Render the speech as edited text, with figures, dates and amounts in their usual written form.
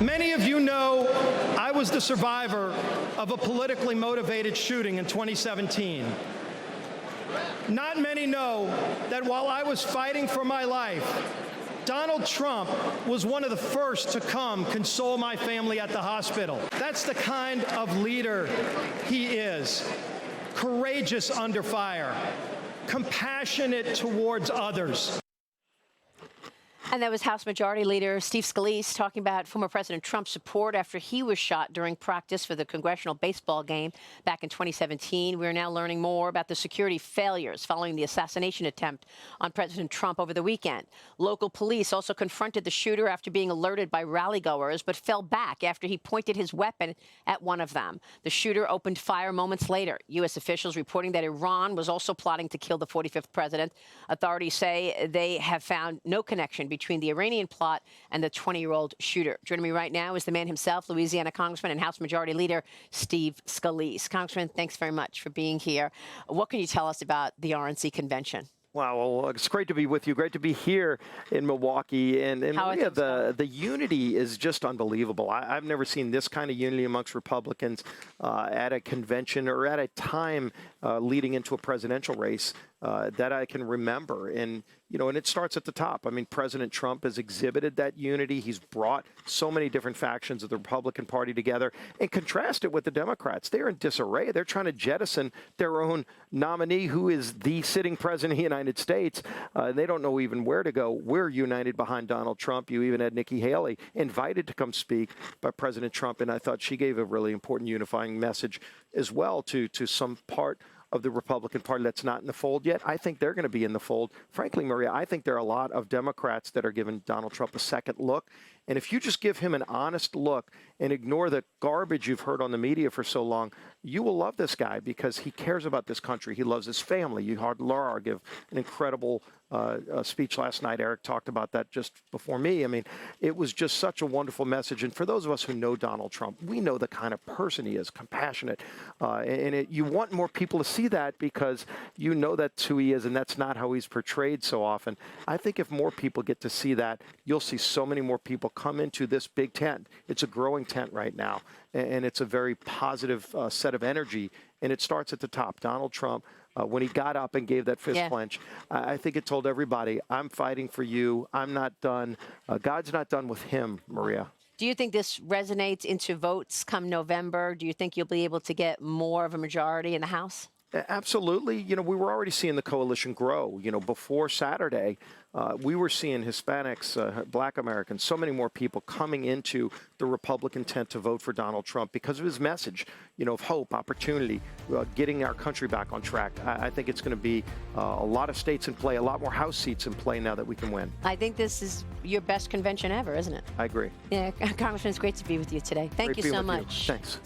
Many of you know I was the survivor of a politically motivated shooting in 2017. Not many know that while I was fighting for my life, Donald Trump was one of the first to come console my family at the hospital. That's the kind of leader he is. Courageous under fire, compassionate towards others. And that was House Majority Leader Steve Scalise talking about former President Trump's support after he was shot during practice for the congressional baseball game back in 2017. We're now learning more about the security failures following the assassination attempt on President Trump over the weekend. Local police also confronted the shooter after being alerted by rallygoers, but fell back after he pointed his weapon at one of them. The shooter opened fire moments later. U.S. officials reporting that Iran was also plotting to kill the 45th president. Authorities say they have found no connection between the Iranian plot and the 20-year-old shooter. Joining me right now is the man himself, Louisiana Congressman and House Majority Leader Steve Scalise. Congressman, thanks very much for being here. What can you tell us about the RNC convention? Wow, well, it's great to be with you. Great to be here in Milwaukee. And Maria, the unity is just unbelievable. I've never seen this kind of unity amongst Republicans at a convention or at a time leading into a presidential race that I can remember. And, you know, and it starts at the top. I mean, President Trump has exhibited that unity. He's brought so many different factions of the Republican Party together, and contrast it with the Democrats. They're in disarray. They're trying to jettison their own nominee, who is the sitting president of the United States. They don't know even where to go. We're united behind Donald Trump. You even had Nikki Haley invited to come speak by President Trump, and I thought she gave a really important unifying message as well to some part of the Republican Party that's not in the fold yet. I think they're going to be in the fold. Frankly, Maria, I think there are a lot of Democrats that are giving Donald Trump a second look. And if you just give him an honest look and ignore the garbage you've heard on the media for so long, you will love this guy because he cares about this country. He loves his family. You heard Laura give an incredible speech last night. Eric talked about that just before me. I mean, it was just such a wonderful message. And for those of us who know Donald Trump, we know the kind of person he is, compassionate. You want more people to see that because you know that's who he is, and that's not how he's portrayed so often. I think if more people get to see that, you'll see so many more people come into this big tent. It's a growing tent right now, and it's a very positive set of energy, and it starts at the top. Donald Trump, when he got up and gave that fist clench, I think it told everybody, I'm fighting for you. I'm not done. God's not done with him, Maria. Do you think this resonates into votes come November? Do you think you'll be able to get more of a majority in the House? Absolutely. You know, we were already seeing the coalition grow. You know, before Saturday, we were seeing Hispanics, Black Americans, so many more people coming into the Republican tent to vote for Donald Trump because of his message, you know, of hope, opportunity, getting our country back on track. I think it's going to be a lot of states in play, a lot more House seats in play now that we can win. I think this is your best convention ever, isn't it? I agree. Yeah, Congressman, it's great to be with you today. Thank you so much. Thanks.